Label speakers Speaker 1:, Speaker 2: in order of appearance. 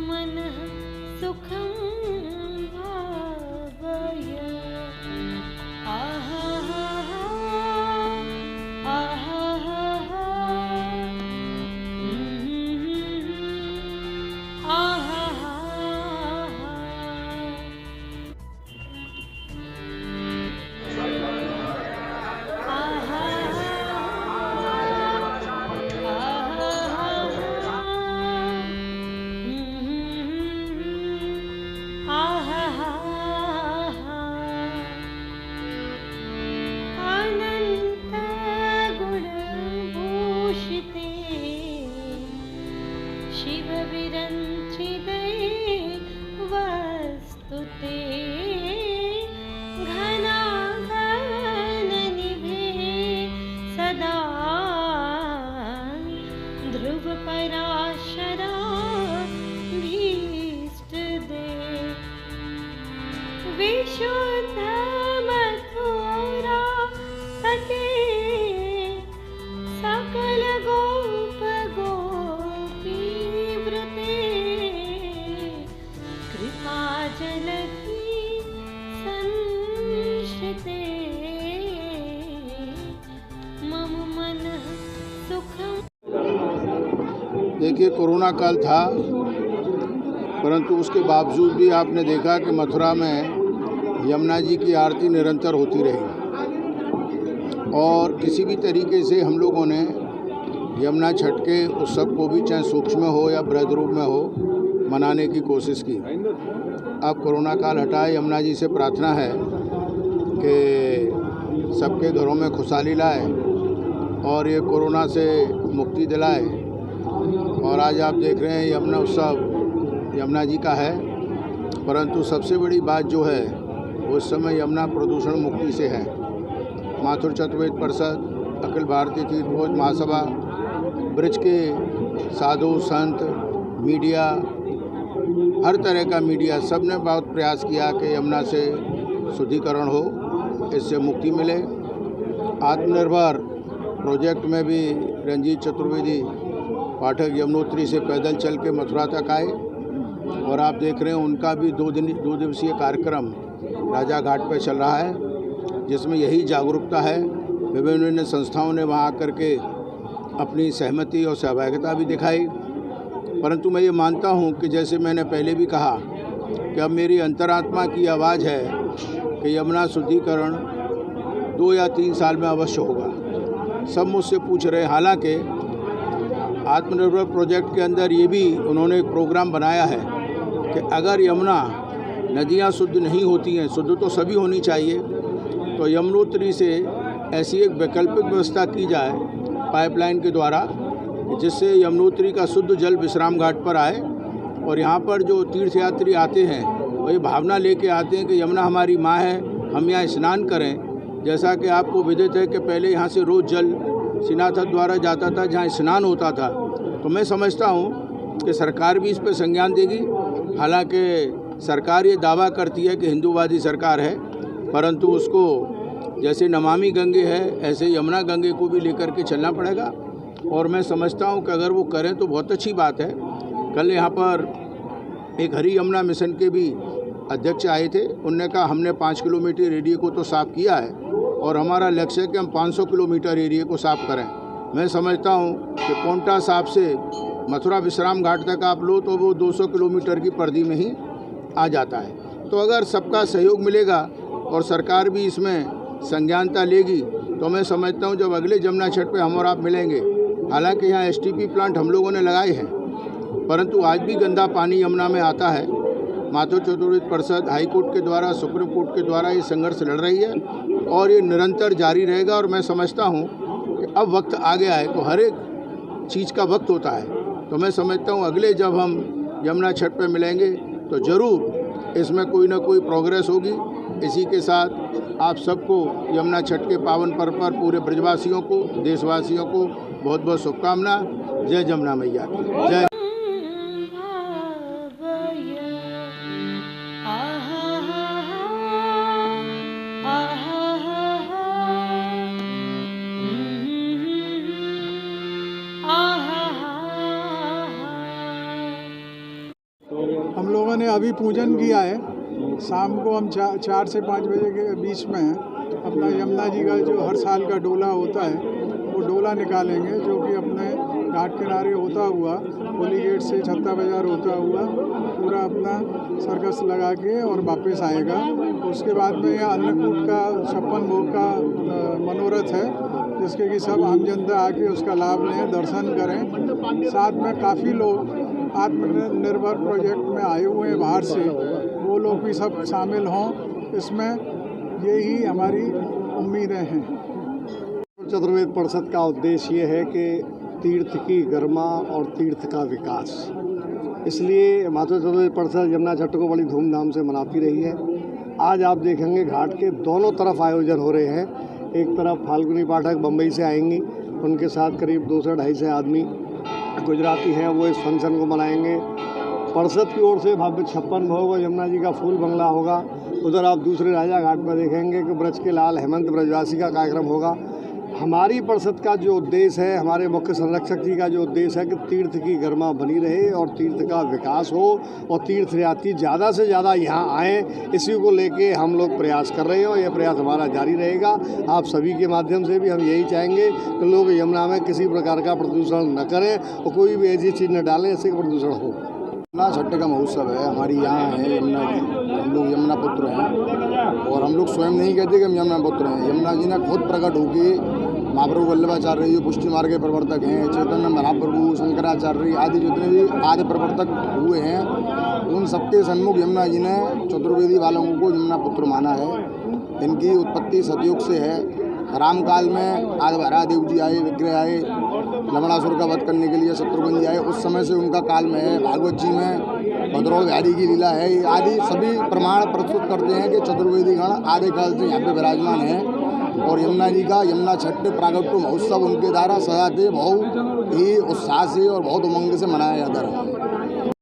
Speaker 1: मनः सुखं भावय। आहा आहा आहा शिव विरञ्चिते वस्तुते घनाघननिभे सदा ध्रुवपराशरा भीष्टदे विशुद्ध मथुरा तटे सकल गोप गोपी व्रते कृपा जलधि संश्रिते मम मनः सुखम्।
Speaker 2: देखिए, कोरोना काल था, परंतु उसके बावजूद भी आपने देखा कि मथुरा में यमुना जी की आरती निरंतर होती रही और किसी भी तरीके से हम लोगों ने यमुना छठ के उत्सव को भी, चाहे सूक्ष्म हो या बृहद रूप में हो, मनाने की कोशिश की। अब कोरोना काल हटाए, यमुना जी से प्रार्थना है कि सबके घरों में खुशहाली लाए और ये कोरोना से मुक्ति दिलाए। और आज आप देख रहे हैं यमुना उत्सव यमुना जी का है, परंतु सबसे बड़ी बात जो है वो इस समय यमुना प्रदूषण मुक्ति से है। माथुर चतुर्वेद परिषद, अखिल भारतीय तीर्थभोज महासभा, ब्रज के साधु संत, मीडिया, हर तरह का मीडिया, सब ने बहुत प्रयास किया कि यमुना से शुद्धिकरण हो, इससे मुक्ति मिले। आत्मनिर्भर प्रोजेक्ट में भी रंजीत चतुर्वेदी पाठक यमुनोत्री से पैदल चल के मथुरा तक आए और आप देख रहे हैं उनका भी दो दिवसीय कार्यक्रम राजा घाट पर चल रहा है, जिसमें यही जागरूकता है। विभिन्न संस्थाओं ने वहाँ आकर के अपनी सहमति और सहभागिता भी दिखाई। परंतु मैं ये मानता हूँ कि जैसे मैंने पहले भी कहा कि अब मेरी अंतरात्मा की आवाज़ है कि यमुना शुद्धिकरण 2 या 3 साल में अवश्य होगा। सब मुझसे पूछ रहे हैं, हालांकि आत्मनिर्भर प्रोजेक्ट के अंदर ये भी उन्होंने एक प्रोग्राम बनाया है कि अगर यमुना नदियाँ शुद्ध नहीं होती हैं, शुद्ध तो सभी होनी चाहिए, तो यमुनोत्री से ऐसी एक वैकल्पिक व्यवस्था की जाए पाइपलाइन के द्वारा, जिससे यमुनोत्री का शुद्ध जल विश्राम घाट पर आए और यहाँ पर जो तीर्थयात्री आते हैं वो ये भावना लेके आते हैं कि यमुना हमारी माँ है, हम यहाँ स्नान करें। जैसा कि आपको विदित है कि पहले यहाँ से रोज़ जल सीनाथक द्वारा जाता था जहाँ स्नान होता था। तो मैं समझता हूँ कि सरकार भी इस पर संज्ञान देगी। हालांकि सरकार ये दावा करती है कि हिंदूवादी सरकार है, परंतु उसको जैसे नमामि गंगे है ऐसे यमुना गंगे को भी लेकर के चलना पड़ेगा। और मैं समझता हूँ कि अगर वो करें तो बहुत अच्छी बात है। कल यहाँ पर एक हरी यमुना मिशन के भी अध्यक्ष आए थे, उनने कहा हमने 5 किलोमीटर एरिया को तो साफ़ किया है और हमारा लक्ष्य है कि हम 500 किलोमीटर एरिया को साफ़ करें। मैं समझता हूँ कि पोंटा साहब से मथुरा विश्राम घाट तक आप लो तो वो 200 किलोमीटर की परिधि में ही आ जाता है। तो अगर सबका सहयोग मिलेगा और सरकार भी इसमें संज्ञानता लेगी तो मैं समझता हूँ जब अगले जमुना छठ पे हम और आप मिलेंगे। हालांकि यहाँ एसटीपी प्लांट हम लोगों ने लगाए हैं, परंतु आज भी गंदा पानी यमुना में आता है। माथुर चतुर्वेदी परिषद हाई कोर्ट के द्वारा, सुप्रीम कोर्ट के द्वारा ये संघर्ष लड़ रही है और ये निरंतर जारी रहेगा। और मैं समझता हूँ कि अब वक्त आ गया है, तो हर एक चीज़ का वक्त होता है। तो मैं समझता हूँ अगले जब हम यमुना छठ पे मिलेंगे तो ज़रूर इसमें कोई ना कोई प्रोग्रेस होगी। इसी के साथ आप सबको यमुना छठ के पावन पर्व पर पूरे ब्रजवासियों को, देशवासियों को बहुत बहुत शुभकामना। जय जमुना मैया की जय।
Speaker 3: तो हम लोगों ने अभी पूजन किया है। शाम को हम 4 से 5 बजे के बीच में अपना यमुना जी का जो हर साल का डोला होता है वो डोला निकालेंगे, जो कि अपने घाट किनारे होता हुआ होली गेट से छत्ता बाजार होता हुआ पूरा अपना सर्कस लगा के और वापस आएगा। उसके बाद में यह अन्नकूट का 56 भोग का मनोरथ है, जिसके कि सब आम जनता आके उसका लाभ लें, दर्शन करें। साथ में काफ़ी लोग आत्मनिर्भर प्रोजेक्ट में आए हुए हैं बाहर से, वो लोग भी सब शामिल हों इसमें, यही हमारी उम्मीदें हैं।
Speaker 4: चतुर्वेद परिषद का उद्देश्य ये है कि तीर्थ की गरिमा और तीर्थ का विकास, इसलिए माधव चतुर्वेद परिषद यमुना छठ को बड़ी धूमधाम से मनाती रही है। आज आप देखेंगे घाट के दोनों तरफ आयोजन हो रहे हैं। एक तरफ फाल्गुनी पाठक बम्बई से आएंगी, उनके साथ करीब 2 से 250 आदमी गुजराती हैं, वो इस फंक्शन को मनाएंगे। परिषद की ओर से भव्य 56 भोग और यमुना जी का फूल बंगला होगा। उधर आप दूसरे राजा घाट में देखेंगे कि ब्रज के लाल हेमंत ब्रजवासी का कार्यक्रम होगा। हमारी परिषद का जो उद्देश्य है, हमारे मुख्य संरक्षक जी का जो उद्देश्य है कि तीर्थ की गरिमा बनी रहे और तीर्थ का विकास हो और तीर्थयात्री ज़्यादा से ज़्यादा यहाँ आएँ, इसी को लेके हम लोग प्रयास कर रहे हैं और यह प्रयास हमारा जारी रहेगा। आप सभी के माध्यम से भी हम यही चाहेंगे कि लोग यमुना में किसी प्रकार का प्रदूषण न करें और कोई भी ऐसी चीज़ न डालें जिससे प्रदूषण हो।
Speaker 2: यमुना छठ का महोत्सव है, हमारी यहाँ है यमुना जी, हम लोग यमुना पुत्र हैं और हम लोग स्वयं नहीं कहते कि हम यमुना पुत्र हैं। यमुना जी ने खुद प्रकट होकर महाप्रभु वल्लभाचार्य जी पुष्टि मार्ग के प्रवर्तक हैं, चैतन्य महाप्रभु, शंकराचार्य आदि जितने भी आदि प्रवर्तक हुए हैं, उन सबके सन्मुख यमुना जी ने चतुर्वेदी वालों को यमुना पुत्र माना है। इनकी उत्पत्ति सतयुग से है। रामकाल में आदि महादेव जी आए, विग्रह आए, लमणासुर का वध करने के लिए शत्रुघ्न जी आए, उस समय से उनका काल में है। भागवत जी में भद्रौल बिहारी की लीला है, आदि सभी प्रमाण प्रस्तुत करते हैं कि चतुर्वेदी गण आदि काल से यहाँ पे विराजमान है और यमुना जी का यमुना छठ प्रागट्य महोत्सव उनके द्वारा सजाते बहुत ही उत्साह से और बहुत उमंग से मनाया जाता है।